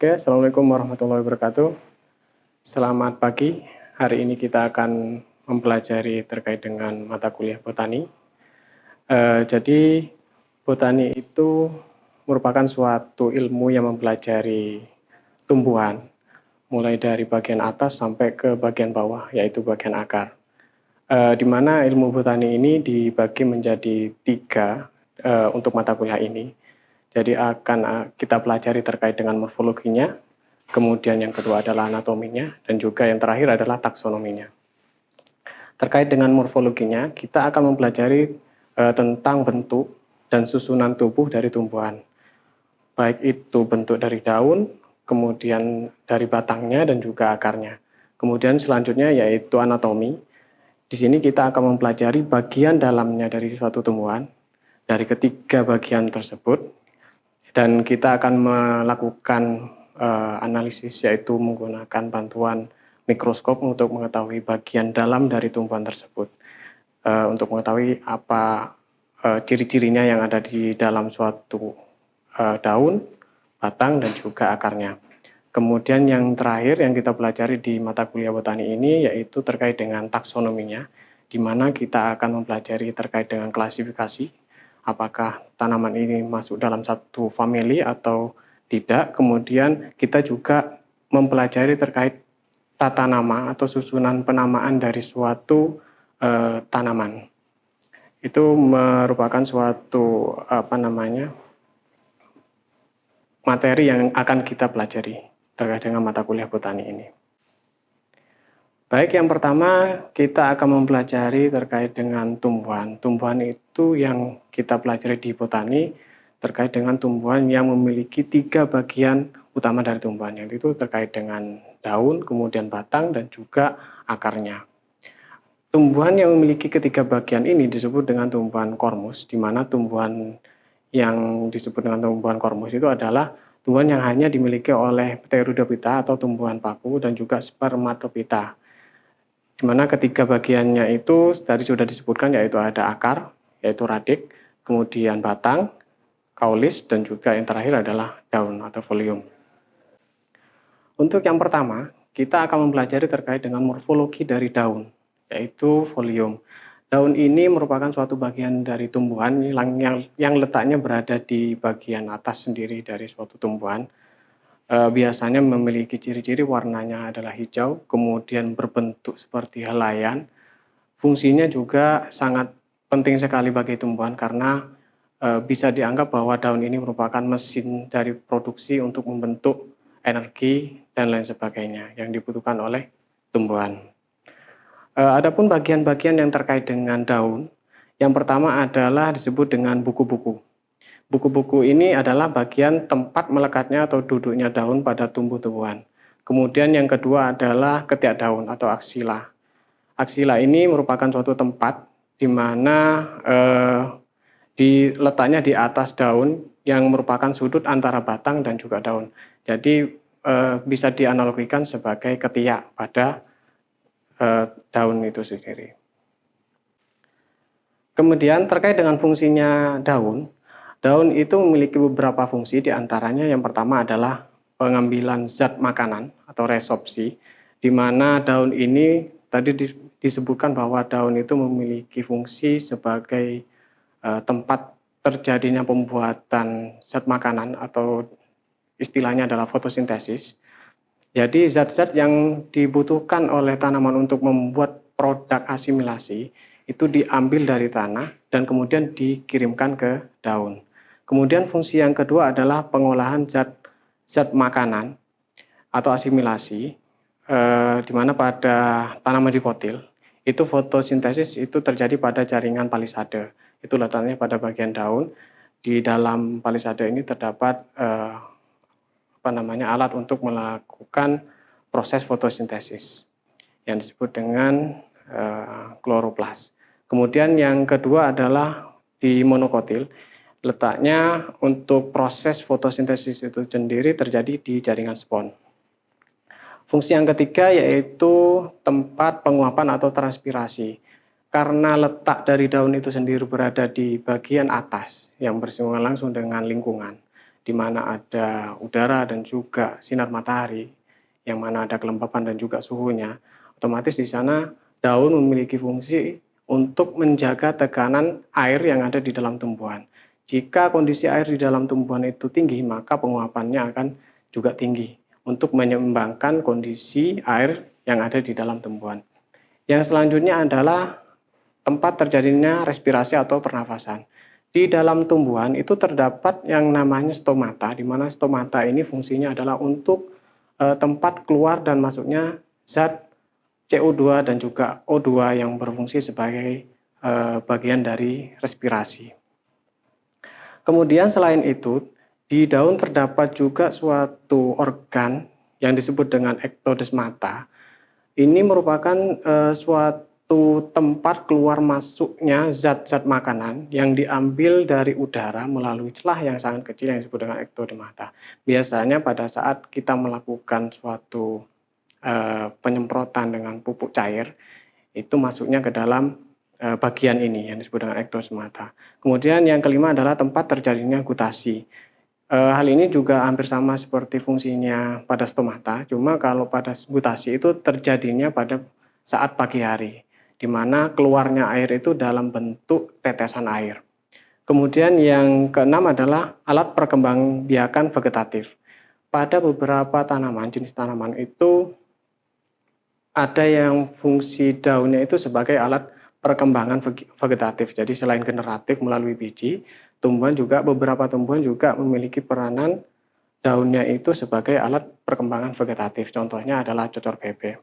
Oke, Assalamualaikum warahmatullahi wabarakatuh. Selamat pagi. Hari ini kita akan mempelajari terkait dengan mata kuliah botani. Jadi botani itu merupakan suatu ilmu yang mempelajari tumbuhan, mulai dari bagian atas sampai ke bagian bawah, yaitu bagian akar. Di mana ilmu botani ini dibagi menjadi tiga untuk mata kuliah ini. Jadi akan kita pelajari terkait dengan morfologinya, kemudian yang kedua adalah anatominya, dan juga yang terakhir adalah taksonominya. Terkait dengan morfologinya, kita akan mempelajari tentang bentuk dan susunan tubuh dari tumbuhan. Baik itu bentuk dari daun, kemudian dari batangnya, dan juga akarnya. Kemudian selanjutnya yaitu anatomi. Di sini kita akan mempelajari bagian dalamnya dari suatu tumbuhan, dari ketiga bagian tersebut, dan kita akan melakukan analisis, yaitu menggunakan bantuan mikroskop untuk mengetahui bagian dalam dari tumbuhan tersebut, untuk mengetahui apa ciri-cirinya yang ada di dalam suatu daun, batang, dan juga akarnya. Kemudian yang terakhir yang kita pelajari di mata kuliah botani ini yaitu terkait dengan taksonominya, di mana kita akan mempelajari terkait dengan klasifikasi, apakah tanaman ini masuk dalam satu famili atau tidak. Kemudian kita juga mempelajari terkait tata nama atau susunan penamaan dari suatu tanaman. Itu merupakan suatu materi yang akan kita pelajari terkait dengan mata kuliah botani ini. Baik, yang pertama kita akan mempelajari terkait dengan tumbuhan. Tumbuhan itu yang kita pelajari di botani terkait dengan tumbuhan yang memiliki tiga bagian utama dari tumbuhan, yaitu terkait dengan daun, kemudian batang, dan juga akarnya. Tumbuhan yang memiliki ketiga bagian ini disebut dengan tumbuhan kormus, di mana tumbuhan yang disebut dengan tumbuhan kormus itu adalah tumbuhan yang hanya dimiliki oleh Pteridophyta atau tumbuhan paku, dan juga Spermatophyta. Di mana ketiga bagiannya itu tadi sudah disebutkan, yaitu ada akar, yaitu radik, kemudian batang, kaulis, dan juga yang terakhir adalah daun atau folium. Untuk yang pertama, kita akan mempelajari terkait dengan morfologi dari daun, yaitu folium. Daun ini merupakan suatu bagian dari tumbuhan yang letaknya berada di bagian atas sendiri dari suatu tumbuhan. Biasanya memiliki ciri-ciri warnanya adalah hijau, kemudian berbentuk seperti helaian. Fungsinya juga sangat penting sekali bagi tumbuhan karena bisa dianggap bahwa daun ini merupakan mesin dari produksi untuk membentuk energi dan lain sebagainya yang dibutuhkan oleh tumbuhan. Adapun bagian-bagian yang terkait dengan daun, yang pertama adalah disebut dengan buku-buku. Buku-buku ini adalah bagian tempat melekatnya atau duduknya daun pada tumbuh-tumbuhan. Kemudian yang kedua adalah ketiak daun atau aksila. Aksila ini merupakan suatu tempat di mana letaknya di atas daun yang merupakan sudut antara batang dan juga daun. Jadi bisa dianalogikan sebagai ketiak pada daun itu sendiri. Kemudian terkait dengan fungsinya daun, daun itu memiliki beberapa fungsi, diantaranya yang pertama adalah pengambilan zat makanan atau resorpsi, di mana daun ini tadi disebutkan bahwa daun itu memiliki fungsi sebagai tempat terjadinya pembuatan zat makanan atau istilahnya adalah fotosintesis. Jadi zat-zat yang dibutuhkan oleh tanaman untuk membuat produk asimilasi itu diambil dari tanah dan kemudian dikirimkan ke daun. Kemudian fungsi yang kedua adalah pengolahan zat makanan atau asimilasi, di mana pada tanaman dikotil itu fotosintesis itu terjadi pada jaringan palisade. Itu letaknya pada bagian daun. Di dalam palisade ini terdapat alat untuk melakukan proses fotosintesis yang disebut dengan kloroplas. Kemudian yang kedua adalah di monokotil, letaknya untuk proses fotosintesis itu sendiri terjadi di jaringan spon. Fungsi yang ketiga yaitu tempat penguapan atau transpirasi. Karena letak dari daun itu sendiri berada di bagian atas yang bersinggungan langsung dengan lingkungan, di mana ada udara dan juga sinar matahari, yang mana ada kelembapan dan juga suhunya, otomatis di sana daun memiliki fungsi untuk menjaga tekanan air yang ada di dalam tumbuhan. Jika kondisi air di dalam tumbuhan itu tinggi, maka penguapannya akan juga tinggi untuk menyeimbangkan kondisi air yang ada di dalam tumbuhan. Yang selanjutnya adalah tempat terjadinya respirasi atau pernafasan. Di dalam tumbuhan itu terdapat yang namanya stomata, di mana stomata ini fungsinya adalah untuk tempat keluar dan masuknya zat CO2 dan juga O2 yang berfungsi sebagai bagian dari respirasi. Kemudian selain itu, di daun terdapat juga suatu organ yang disebut dengan ektodesmata. Ini merupakan suatu tempat keluar masuknya zat-zat makanan yang diambil dari udara melalui celah yang sangat kecil yang disebut dengan ektodemata. Biasanya pada saat kita melakukan suatu penyemprotan dengan pupuk cair, itu masuknya ke dalam bagian ini yang disebut dengan ektodesmata. Kemudian yang kelima adalah tempat terjadinya gutasi. Hal ini juga hampir sama seperti fungsinya pada stomata, cuma kalau pada gutasi itu terjadinya pada saat pagi hari, di mana keluarnya air itu dalam bentuk tetesan air. Kemudian yang keenam adalah alat perkembangbiakan vegetatif. Pada beberapa tanaman, jenis tanaman itu ada yang fungsi daunnya itu sebagai alat perkembangan vegetatif. Jadi selain generatif melalui biji, beberapa tumbuhan juga memiliki peranan daunnya itu sebagai alat perkembangan vegetatif. Contohnya adalah cocor bebe.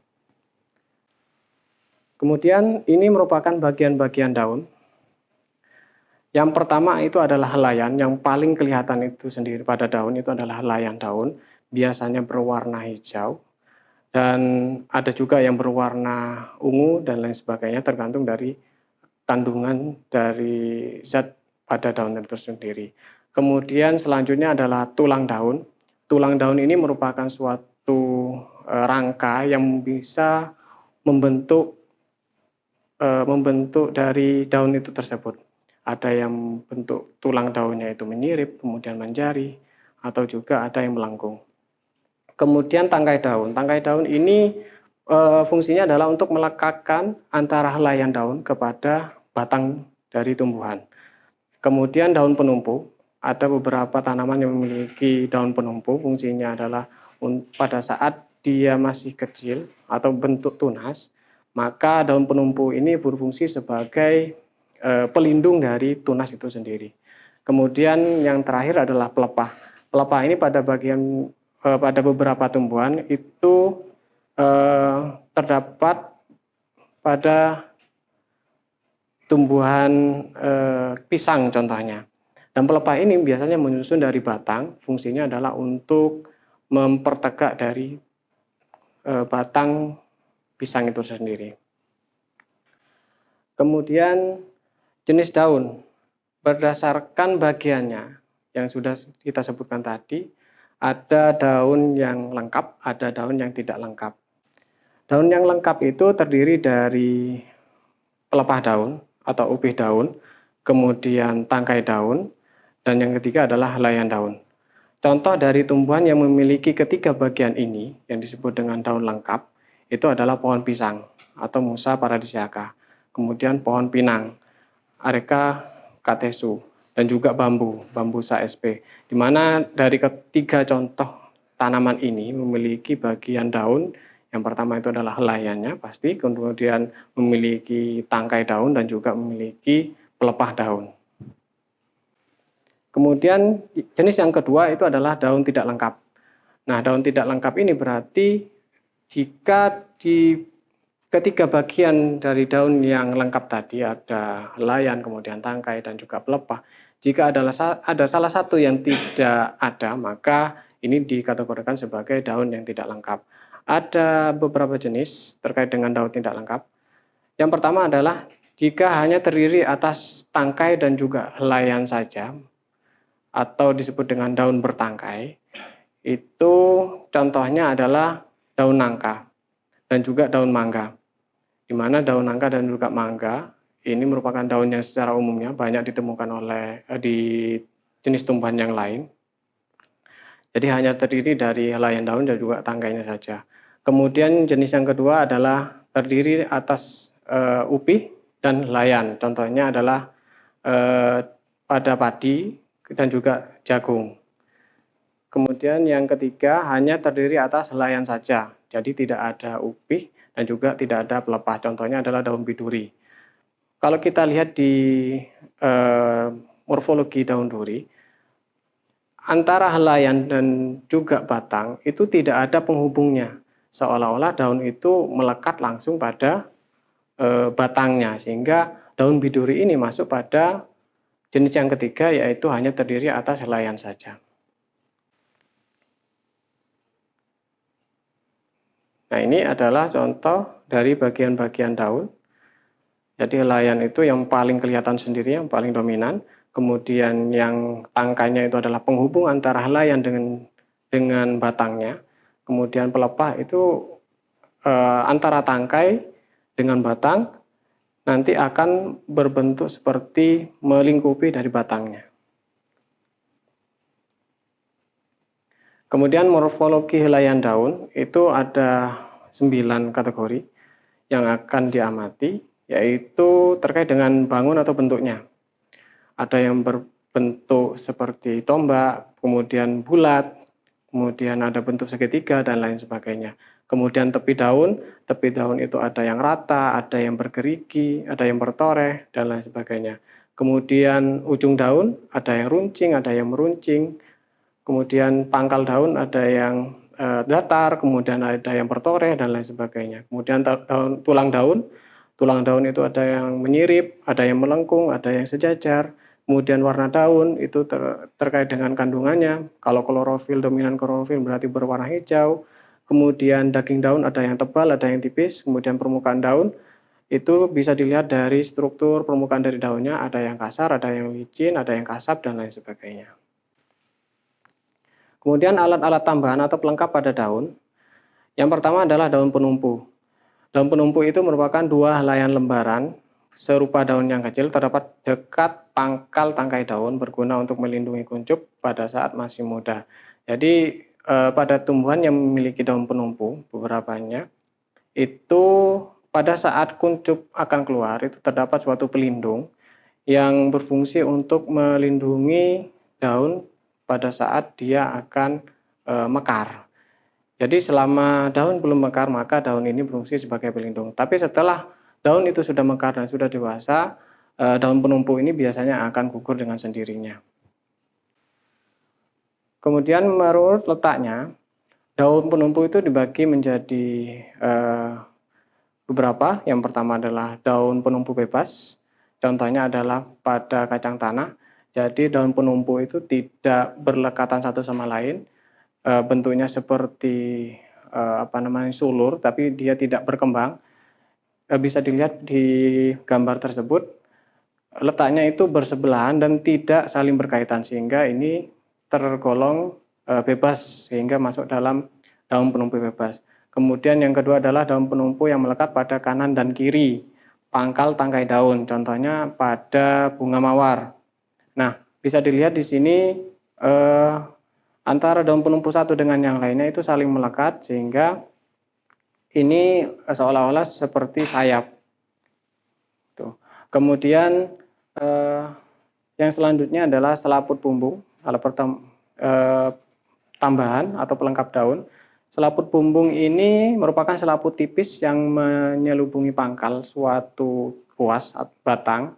Kemudian ini merupakan bagian-bagian daun. Yang pertama itu adalah helaian, yang paling kelihatan itu sendiri pada daun itu adalah helaian daun, biasanya berwarna hijau, dan ada juga yang berwarna ungu dan lain sebagainya tergantung dari kandungan dari zat pada daun itu sendiri. Kemudian selanjutnya adalah tulang daun. Tulang daun ini merupakan suatu rangka yang bisa membentuk dari daun itu tersebut. Ada yang bentuk tulang daunnya itu menyirip, kemudian menjari, atau juga ada yang melengkung. Kemudian tangkai daun. Tangkai daun ini fungsinya adalah untuk melekatkan antara helaian daun kepada batang dari tumbuhan. Kemudian daun penumpu. Ada beberapa tanaman yang memiliki daun penumpu. Fungsinya adalah pada saat dia masih kecil atau bentuk tunas, maka daun penumpu ini berfungsi sebagai pelindung dari tunas itu sendiri. Kemudian yang terakhir adalah pelepah. Pelepah ini pada beberapa tumbuhan itu terdapat pada tumbuhan pisang contohnya. Dan pelepah ini biasanya menyusun dari batang, fungsinya adalah untuk mempertegak dari batang pisang itu sendiri. Kemudian jenis daun, berdasarkan bagiannya yang sudah kita sebutkan tadi, ada daun yang lengkap, ada daun yang tidak lengkap. Daun yang lengkap itu terdiri dari pelepah daun atau upih daun, kemudian tangkai daun, dan yang ketiga adalah helaian daun. Contoh dari tumbuhan yang memiliki ketiga bagian ini, yang disebut dengan daun lengkap, itu adalah pohon pisang atau Musa paradisiaca, kemudian pohon pinang, Areca catesu, dan juga bambusa sp, di mana dari ketiga contoh tanaman ini memiliki bagian daun. Yang pertama itu adalah helaiannya pasti, kemudian memiliki tangkai daun dan juga memiliki pelepah daun. Kemudian jenis yang kedua itu adalah daun tidak lengkap. Nah, daun tidak lengkap ini berarti jika di ketiga bagian dari daun yang lengkap tadi, ada helaian, kemudian tangkai, dan juga pelepah, jika ada salah satu yang tidak ada, maka ini dikategorikan sebagai daun yang tidak lengkap. Ada beberapa jenis terkait dengan daun tidak lengkap. Yang pertama adalah jika hanya terdiri atas tangkai dan juga helaian saja, atau disebut dengan daun bertangkai, itu contohnya adalah daun nangka dan juga daun mangga. Di mana daun nangka dan juga mangga ini merupakan daun yang secara umumnya banyak ditemukan di jenis tumbuhan yang lain. Jadi hanya terdiri dari helaian daun dan juga tangkainya saja. Kemudian jenis yang kedua adalah terdiri atas upih dan helaian. Contohnya adalah pada padi dan juga jagung. Kemudian yang ketiga hanya terdiri atas helaian saja, jadi tidak ada upih dan juga tidak ada pelepah. Contohnya adalah daun biduri. Kalau kita lihat di morfologi daun duri, antara helaian dan juga batang itu tidak ada penghubungnya, seolah-olah daun itu melekat langsung pada batangnya, sehingga daun biduri ini masuk pada jenis yang ketiga, yaitu hanya terdiri atas helaian saja. Nah, ini adalah contoh dari bagian-bagian daun. Jadi helaian itu yang paling kelihatan sendiri, yang paling dominan. Kemudian yang tangkainya itu adalah penghubung antara helaian dengan batangnya. Kemudian pelepah itu antara tangkai dengan batang nanti akan berbentuk seperti melingkupi dari batangnya. Kemudian morfologi helaian daun itu ada 9 kategori yang akan diamati, yaitu terkait dengan bangun atau bentuknya. Ada yang berbentuk seperti tombak, kemudian bulat, kemudian ada bentuk segitiga, dan lain sebagainya. Kemudian tepi daun itu ada yang rata, ada yang bergerigi, ada yang bertoreh, dan lain sebagainya. Kemudian ujung daun ada yang runcing, ada yang meruncing. Kemudian pangkal daun ada yang datar, kemudian ada yang bertoreh, dan lain sebagainya. Kemudian tulang daun itu ada yang menyirip, ada yang melengkung, ada yang sejajar. Kemudian warna daun itu terkait dengan kandungannya. Kalau klorofil, dominan klorofil berarti berwarna hijau. Kemudian daging daun ada yang tebal, ada yang tipis. Kemudian permukaan daun itu bisa dilihat dari struktur permukaan dari daunnya, ada yang kasar, ada yang licin, ada yang kasar, dan lain sebagainya. Kemudian alat-alat tambahan atau pelengkap pada daun. Yang pertama adalah daun penumpu. Daun penumpu itu merupakan 2 helaian lembaran serupa daun yang kecil terdapat dekat pangkal tangkai daun, berguna untuk melindungi kuncup pada saat masih muda. Jadi pada tumbuhan yang memiliki daun penumpu, beberapanya, itu pada saat kuncup akan keluar itu terdapat suatu pelindung yang berfungsi untuk melindungi daun pada saat dia akan mekar. Jadi selama daun belum mekar, maka daun ini berfungsi sebagai pelindung. Tapi setelah daun itu sudah mekar dan sudah dewasa, daun penumpu ini biasanya akan gugur dengan sendirinya. Kemudian menurut letaknya, daun penumpu itu dibagi menjadi beberapa. Yang pertama adalah daun penumpu bebas. Contohnya adalah pada kacang tanah. Jadi daun penumpu itu tidak berlekatan satu sama lain, bentuknya seperti sulur, tapi dia tidak berkembang. Bisa dilihat di gambar tersebut, letaknya itu bersebelahan dan tidak saling berkaitan, sehingga ini tergolong bebas, sehingga masuk dalam daun penumpu bebas. Kemudian yang kedua adalah daun penumpu yang melekat pada kanan dan kiri pangkal tangkai daun, contohnya pada bunga mawar. Nah, bisa dilihat di sini antara daun penumpu satu dengan yang lainnya itu saling melekat, sehingga ini seolah-olah seperti sayap. Tuh. Kemudian yang selanjutnya adalah selaput bumbung, alat tambahan atau pelengkap daun. Selaput bumbung ini merupakan selaput tipis yang menyelubungi pangkal suatu ruas batang,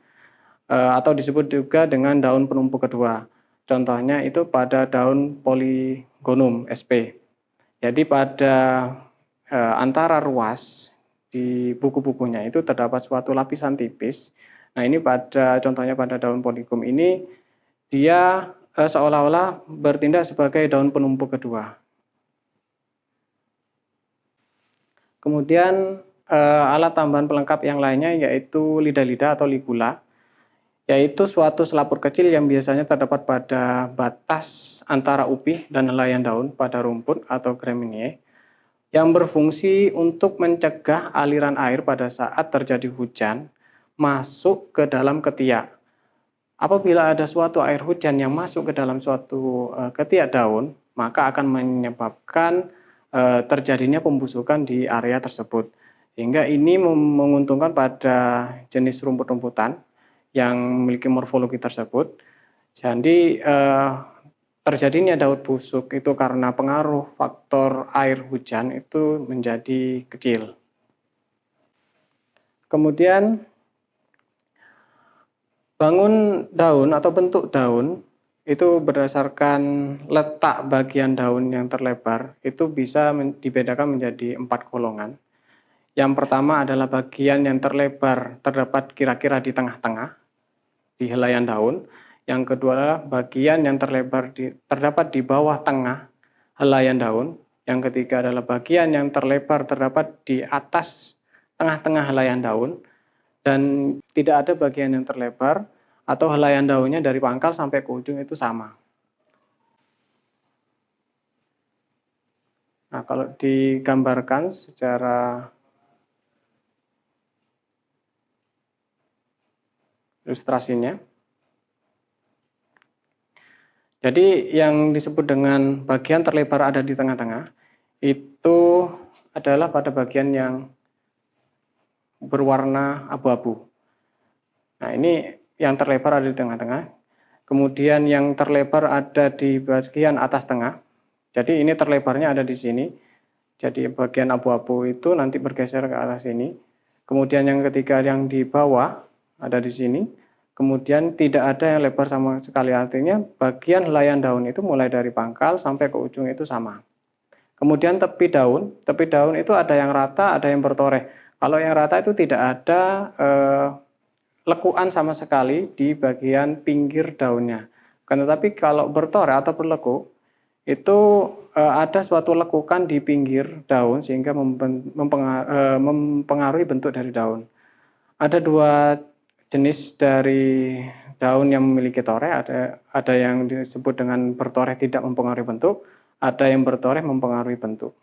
atau disebut juga dengan daun penumpu kedua. Contohnya itu pada daun Polygonum sp. Jadi pada antara ruas di buku-bukunya itu terdapat suatu lapisan tipis. Nah, ini contohnya pada daun Polygonum ini, dia seolah-olah bertindak sebagai daun penumpu kedua. Kemudian alat tambahan pelengkap yang lainnya yaitu lidah-lidah atau ligula, yaitu suatu selaput kecil yang biasanya terdapat pada batas antara upih dan helaian daun pada rumput atau Gramineae, yang berfungsi untuk mencegah aliran air pada saat terjadi hujan masuk ke dalam ketiak. Apabila ada suatu air hujan yang masuk ke dalam suatu ketiak daun, maka akan menyebabkan terjadinya pembusukan di area tersebut. Sehingga ini menguntungkan pada jenis rumput-rumputan yang memiliki morfologi tersebut. Jadi terjadinya daun busuk itu karena pengaruh faktor air hujan itu menjadi kecil. Kemudian bangun daun atau bentuk daun itu berdasarkan letak bagian daun yang terlebar itu bisa dibedakan menjadi 4 golongan. Yang pertama adalah bagian yang terlebar terdapat kira-kira di tengah-tengah di helaian daun. Yang kedua adalah bagian yang terdapat di bawah tengah helaian daun. Yang ketiga adalah bagian yang terlebar terdapat di atas tengah-tengah helaian daun. Dan tidak ada bagian yang terlebar atau helaian daunnya dari pangkal sampai ke ujung itu sama. Nah, kalau digambarkan secara ilustrasinya, jadi yang disebut dengan bagian terlebar ada di tengah-tengah, itu adalah pada bagian yang berwarna abu-abu. Nah, ini yang terlebar ada di tengah-tengah. Kemudian yang terlebar ada di bagian atas tengah. Jadi ini terlebarnya ada di sini. Jadi bagian abu-abu itu nanti bergeser ke arah sini. Kemudian yang ketiga yang di bawah ada di sini. Kemudian tidak ada yang lebar sama sekali, artinya bagian helaian daun itu mulai dari pangkal sampai ke ujung itu sama. Kemudian tepi daun itu ada yang rata, ada yang bertoreh. Kalau yang rata itu tidak ada lekukan sama sekali di bagian pinggir daunnya. Tetapi kalau bertoreh atau berlekuk, itu ada suatu lekukan di pinggir daun sehingga mempengaruhi bentuk dari daun. Ada dua jenis dari daun yang memiliki toreh, ada yang disebut dengan bertoreh tidak mempengaruhi bentuk, ada yang bertoreh mempengaruhi bentuk.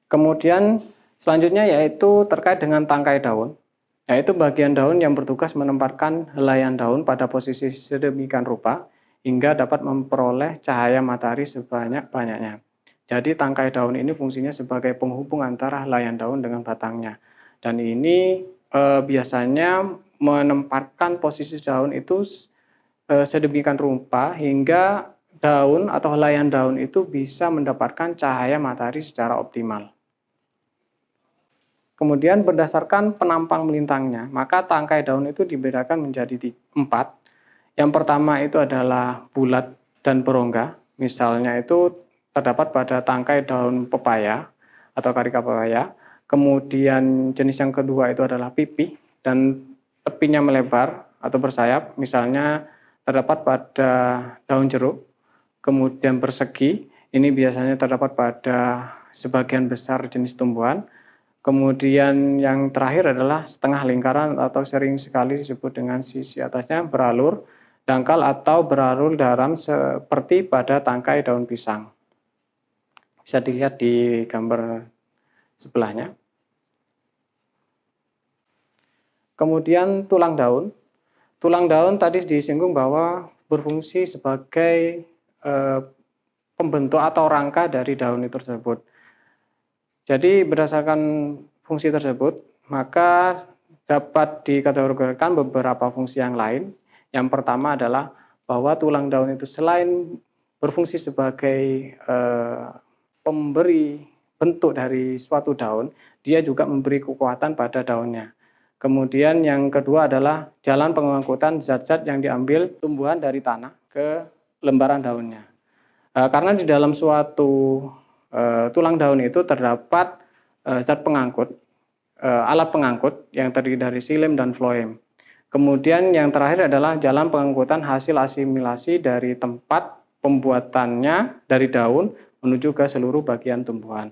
Kemudian selanjutnya yaitu terkait dengan tangkai daun, yaitu bagian daun yang bertugas menempatkan helaian daun pada posisi sedemikian rupa hingga dapat memperoleh cahaya matahari sebanyak-banyaknya. Jadi tangkai daun ini fungsinya sebagai penghubung antara helaian daun dengan batangnya. Dan ini biasanya menempatkan posisi daun itu sedemikian rupa hingga daun atau helaian daun itu bisa mendapatkan cahaya matahari secara optimal. Kemudian berdasarkan penampang melintangnya, maka tangkai daun itu dibedakan menjadi 4. Yang pertama itu adalah bulat dan berongga. Misalnya itu terdapat pada tangkai daun pepaya atau karika pepaya. Kemudian jenis yang kedua itu adalah pipih dan tepinya melebar atau bersayap. Misalnya terdapat pada daun jeruk. Kemudian persegi, ini biasanya terdapat pada sebagian besar jenis tumbuhan. Kemudian yang terakhir adalah setengah lingkaran atau sering sekali disebut dengan sisi atasnya beralur, dangkal atau beralur dalam seperti pada tangkai daun pisang. Bisa dilihat di gambar sebelahnya. Kemudian tulang daun. Tulang daun tadi disinggung bahwa berfungsi sebagai pembentuk atau rangka dari daun itu tersebut. Jadi berdasarkan fungsi tersebut, maka dapat dikategorikan beberapa fungsi yang lain. Yang pertama adalah bahwa tulang daun itu selain berfungsi sebagai pemberi bentuk dari suatu daun, dia juga memberi kekuatan pada daunnya. Kemudian yang kedua adalah jalan pengangkutan zat-zat yang diambil tumbuhan dari tanah ke lembaran daunnya. Karena di dalam suatu tulang daun itu terdapat zat pengangkut, alat pengangkut yang terdiri dari xilem dan floem. Kemudian yang terakhir adalah jalan pengangkutan hasil asimilasi dari tempat pembuatannya dari daun menuju ke seluruh bagian tumbuhan.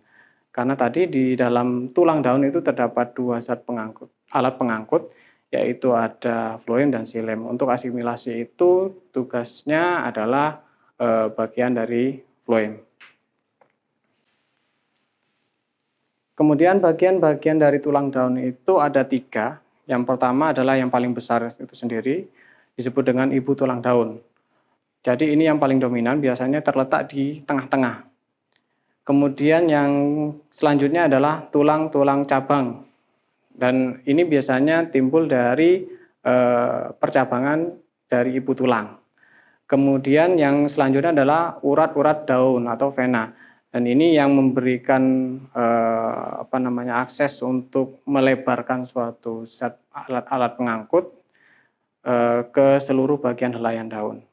Karena tadi di dalam tulang daun itu terdapat dua zat pengangkut, alat pengangkut, yaitu ada floem dan xilem. Untuk asimilasi itu tugasnya adalah bagian dari floem. Kemudian bagian-bagian dari tulang daun itu ada 3. Yang pertama adalah yang paling besar itu sendiri, disebut dengan ibu tulang daun. Jadi ini yang paling dominan, biasanya terletak di tengah-tengah. Kemudian yang selanjutnya adalah tulang-tulang cabang. Dan ini biasanya timbul dari percabangan dari ibu tulang. Kemudian yang selanjutnya adalah urat-urat daun atau vena. Dan ini yang memberikan akses untuk melebarkan suatu zat alat-alat pengangkut ke seluruh bagian helaian daun.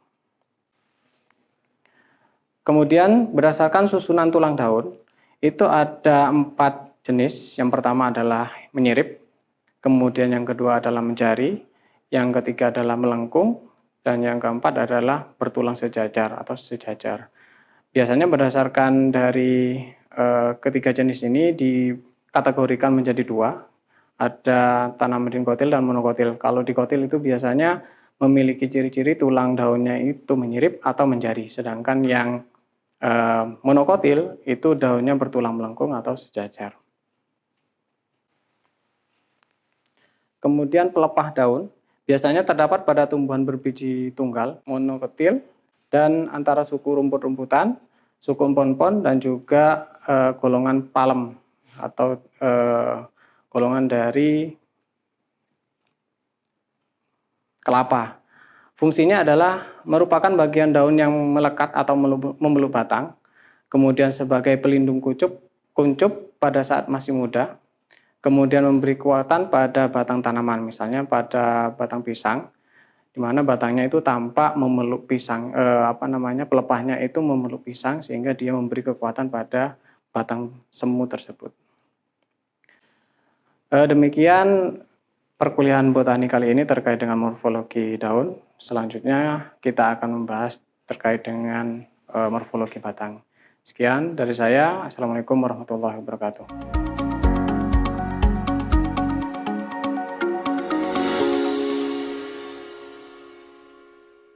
Kemudian berdasarkan susunan tulang daun, itu ada 4 jenis. Yang pertama adalah menyirip, kemudian yang kedua adalah menjari, yang ketiga adalah melengkung, dan yang keempat adalah bertulang sejajar atau sejajar. Biasanya berdasarkan dari ketiga jenis ini dikategorikan menjadi 2, ada tanam dikotil dan monokotil. Kalau dikotil itu biasanya memiliki ciri-ciri tulang daunnya itu menyirip atau menjari, sedangkan yang monokotil itu daunnya bertulang melengkung atau sejajar. Kemudian pelepah daun biasanya terdapat pada tumbuhan berbiji tunggal, monokotil, dan antara suku rumput-rumputan, suku empon-empon, dan juga golongan palem atau golongan dari kelapa. Fungsinya adalah merupakan bagian daun yang melekat atau memeluk batang, kemudian sebagai pelindung kuncup pada saat masih muda, kemudian memberi kekuatan pada batang tanaman, misalnya pada batang pisang, di mana batangnya itu tampak memeluk pisang, pelepahnya itu memeluk pisang sehingga dia memberi kekuatan pada batang semu tersebut. Demikian perkuliahan botani kali ini terkait dengan morfologi daun. Selanjutnya kita akan membahas terkait dengan morfologi batang. Sekian dari saya. Assalamualaikum warahmatullahi wabarakatuh.